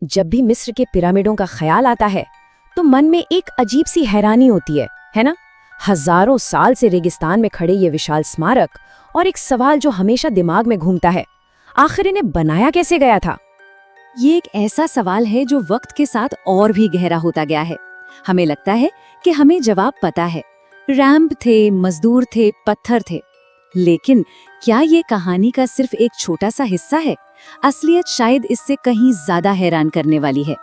जब भी मिस्र के पिरामिडों का ख्याल आता है तो मन में एक अजीब सी हैरानी होती है ना? हजारों साल से रेगिस्तान में खड़े ये विशाल स्मारक, और एक सवाल जो हमेशा दिमाग में घूमता है, आखिर इन्हें बनाया कैसे गया था? ये एक ऐसा सवाल है जो वक्त के साथ और भी गहरा होता गया है। हमें लगता है कि हमें जवाब पता है, रैंप थे, मजदूर थे, पत्थर थे। लेकिन क्या ये कहानी का सिर्फ एक छोटा सा हिस्सा है? असलियत शायद इससे कहीं ज्यादा हैरान करने वाली है।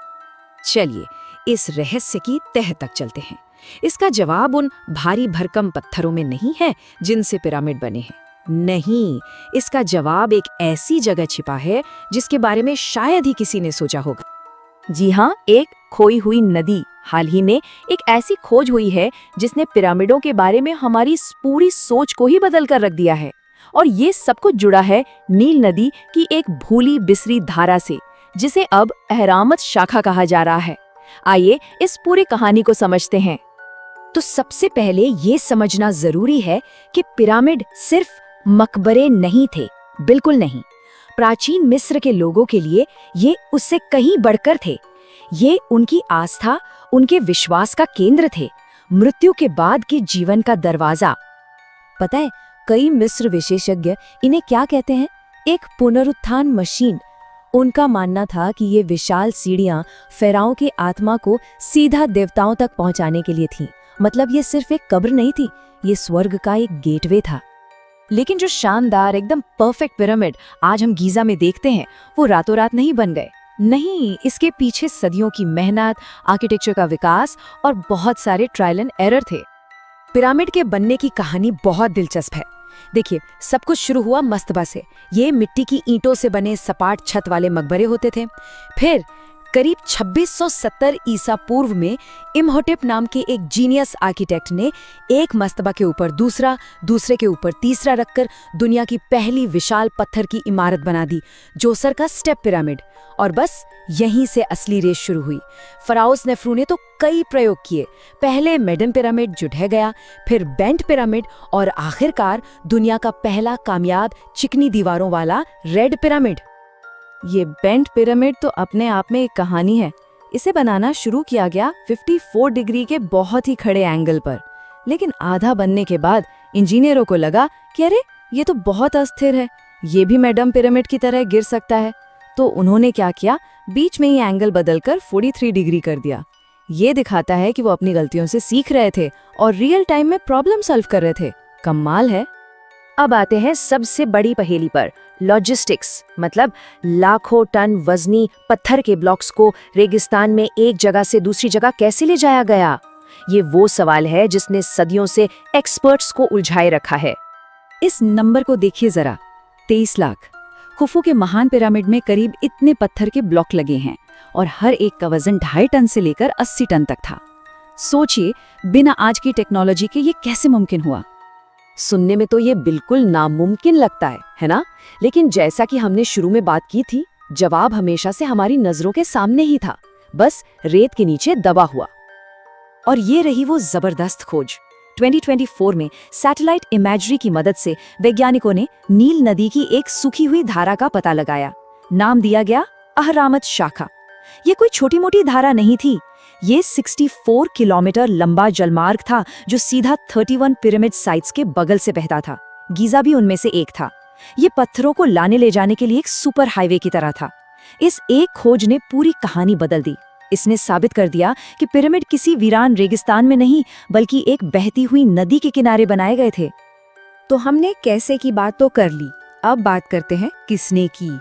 चलिए इस रहस्य की तह तक चलते हैं। इसका जवाब उन भारी भरकम पत्थरों में नहीं है जिनसे पिरामिड बने हैं। नहीं, इसका जवाब एक ऐसी जगह छिपा है जिसके बारे में शायद ही किसी ने सोचा होगा। जी हाँ, एक खोई हुई नदी। हाल ही में एक ऐसी खोज हुई है जिसने पिरामिडों के बारे में हमारी पूरी सोच को ही बदल कर रख दिया है। और ये सब कुछ जुड़ा है नील नदी की एक भूली बिसरी धारा से, जिसे अब अहरामत शाखा कहा जा रहा है। आइए इस पूरी कहानी को समझते हैं। तो सबसे पहले ये समझना जरूरी है कि पिरामिड सिर्फ मकबरे नहीं थे, बिल्कुल नहीं। प्राचीन मिस्र के लोगों के लिए ये उससे कहीं बढ़कर थे। ये उनकी आस्था, उनके विश्वास का केंद्र थे, मृत्यु के बाद के जीवन का दरवाजा। पता है, कई मिस्र विशेषज्ञ इन्हें क्या कहते हैं? एक पुनरुत्थान मशीन। उनका मानना था कि ये विशाल सीढ़ियां फ़िरौन की आत्मा को सीधा देवताओं तक पहुंचाने के लिए थीं। मतलब ये सिर्फ एक कब्र नहीं थी, ये स्वर्ग का एक गेटवे था। लेकिन जो शानदार एकदम परफेक्ट पिरामिड आज हम गीजा में देखते हैं, वो रातों रात नहीं बन गए। नहीं, इसके पीछे सदियों की मेहनत, आर्किटेक्चर का विकास और बहुत सारे ट्रायल एंड एरर थे। पिरामिड के बनने की कहानी बहुत दिलचस्प है। देखिए, सब कुछ शुरू हुआ मस्तबा से। ये मिट्टी की ईंटों से बने सपाट छत वाले मकबरे होते थे। फिर करीब 2670 ईसा पूर्व में इम्होटेप नाम के एक जीनियस आर्किटेक्ट ने एक मस्तबा के ऊपर दूसरा, दूसरे के ऊपर तीसरा रखकर दुनिया की पहली विशाल पत्थर की इमारत बना दी, जोसर का स्टेप पिरामिड। और बस यहीं से असली रेस शुरू हुई। फराओ नेफ्रू ने तो कई प्रयोग किए। पहले मेडन पिरामिड जो ढह गया, फिर बेंट पिरामिड, और आखिरकार दुनिया का पहला कामयाब चिकनी दीवारों वाला रेड पिरामिड। ये बेंट पिरामिड तो अपने आप में एक कहानी है। इसे बनाना शुरू किया गया 54 डिग्री के बहुत ही खड़े एंगल पर। लेकिन आधा बनने के बाद इंजीनियरों को लगा कि अरे, ये तो बहुत अस्थिर है, ये भी मेडन पिरामिड की तरह गिर सकता है। तो उन्होंने क्या किया, बीच में ही एंगल बदलकर 43 डिग्री कर दिया। ये दिखाता है कि वो अपनी गलतियों से सीख रहे थे और रियल टाइम में प्रॉब्लम सॉल्व कर रहे थे। कमाल है। अब आते हैं सबसे बड़ी पहेली पर, लॉजिस्टिक्स। मतलब लाखों टन वजनी पत्थर के ब्लॉक्स को रेगिस्तान में एक जगह से दूसरी जगह कैसे ले जाया गया? ये वो सवाल है जिसने सदियों से एक्सपर्ट्स को उलझाए रखा है। इस नंबर को देखिए जरा, 23 लाख। खुफू के महान पिरामिड में करीब इतने पत्थर के ब्लॉक लगे हैं और हर एक का वजन 2.5 टन से लेकर 80 टन तक था। सोचिए, बिना आज की टेक्नोलॉजी के ये कैसे मुमकिन हुआ? सुनने में तो ये बिल्कुल नामुमकिन लगता है ना? लेकिन जैसा कि हमने शुरू में बात की थी, जवाब हमेशा से हमारी नजरों के सामने ही था, बस रेत के नीचे दबा हुआ। और ये रही वो जबरदस्त खोज। 2024 में सैटेलाइट इमेजरी की मदद से वैज्ञानिकों ने नील नदी की एक सूखी हुई धारा का पता लगाया। नाम दिया गया अहरामत शाखा। ये कोई छोटी मोटी धारा नहीं थी, ये 64 किलोमीटर लंबा जलमार्ग था जो सीधा 31 पिरामिड साइट्स के बगल से बहता था। गीजा भी उनमें से एक था। ये पत्थरों को लाने ले जाने के लिए एक सुपर हाईवे की तरह था। इस एक खोज ने पूरी कहानी बदल दी। इसने साबित कर दिया कि पिरामिड किसी वीरान रेगिस्तान में नहीं, बल्कि एक बहती हुई नदी के किनारे बनाए गए थे। तो हमने कैसे की बात तो कर ली, अब बात करते हैं किसने की।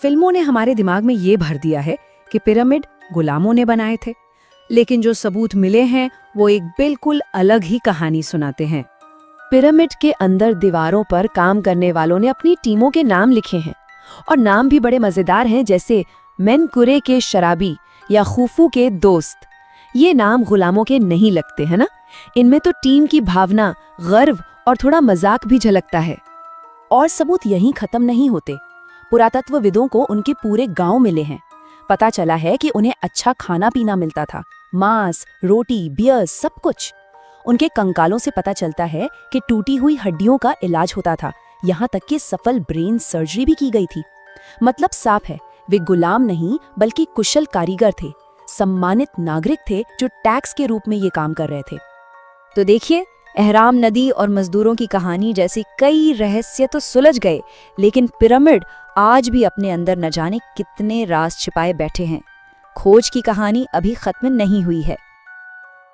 फिल्मों ने हमारे दिमाग में ये भर दिया है कि पिरामिड गुलामों ने बनाए थे, लेकिन जो सबूत मिले हैं वो एक बिल्कुल अलग ही कहानी सुनाते हैं। पिरामिड के अंदर दीवारों पर काम करने वालों ने अपनी टीमों के नाम लिखे हैं, और नाम भी बड़े मजेदार हैं, जैसे मेनकुरे के शराबी या खुफू के दोस्त। ये नाम गुलामों के नहीं लगते हैं ना? इनमें तो टीम की भावना, गर्व और थोड़ा मजाक भी झलकता है। और सबूत यहीं खत्म नहीं होते। पुरातत्वविदों को उनके पूरे गांव मिले हैं। पता चला है कि उन्हें अच्छा खाना पीना मिलता था, मांस, रोटी, बियर, सब कुछ। उनके कंकालों से पता चलता है कि टूटी हुई हड्डियों का इलाज होता था, यहाँ तक कि सफल ब्रेन सर्जरी भी की गई थी। मतलब साफ है वे गुलाम नहीं बल्कि कुशल कारीगर थे, सम्मानित नागरिक थे जो टैक्स के रूप में ये काम कर रहे थे। तो देखिए, एहराम नदी और मजदूरों की कहानी जैसी कई रहस्य तो सुलझ गए, लेकिन पिरामिड आज भी अपने अंदर न जाने कितने राज छिपाए बैठे हैं। खोज की कहानी अभी खत्म नहीं हुई है।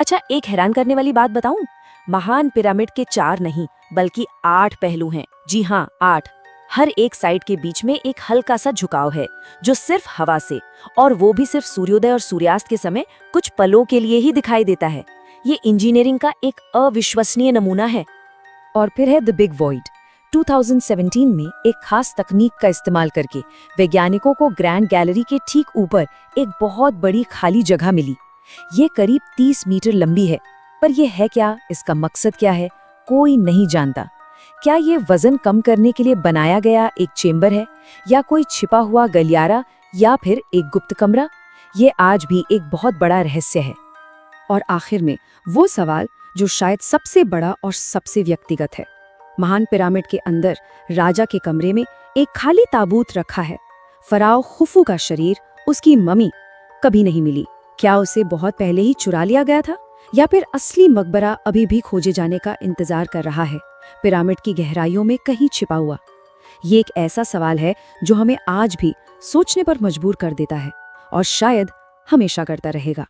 अच्छा, एक हैरान करने वाली बात बताऊं? महान पिरामिड के 4 नहीं बल्कि 8 पहलू हैं। जी हाँ, 8। हर एक साइड के बीच में एक हल्का सा झुकाव है, जो सिर्फ हवा से, और वो भी सिर्फ सूर्योदय और सूर्यास्त के समय कुछ पलों के लिए ही दिखाई देता है। ये इंजीनियरिंग का एक अविश्वसनीय नमूना है। और फिर है द बिग वॉइड। 2017 में एक खास तकनीक का इस्तेमाल करके वैज्ञानिकों को ग्रैंड गैलरी के ठीक ऊपर एक बहुत बड़ी खाली जगह मिली। ये करीब 30 मीटर लंबी है, पर यह है क्या, इसका मकसद क्या है, कोई नहीं जानता। क्या ये वजन कम करने के लिए बनाया गया एक चेंबर है, या कोई छिपा हुआ गलियारा, या फिर एक गुप्त कमरा? ये आज भी एक बहुत बड़ा रहस्य है। और आखिर में वो सवाल जो शायद सबसे बड़ा और सबसे व्यक्तिगत है। महान पिरामिड के अंदर राजा के कमरे में एक खाली ताबूत रखा है। फराओ खुफू का शरीर, उसकी मम्मी कभी नहीं मिली। क्या उसे बहुत पहले ही चुरा लिया गया था, या फिर असली मकबरा अभी भी खोजे जाने का इंतजार कर रहा है, पिरामिड की गहराइयों में कहीं छिपा हुआ? ये एक ऐसा सवाल है जो हमें आज भी सोचने पर मजबूर कर देता है, और शायद हमेशा करता रहेगा।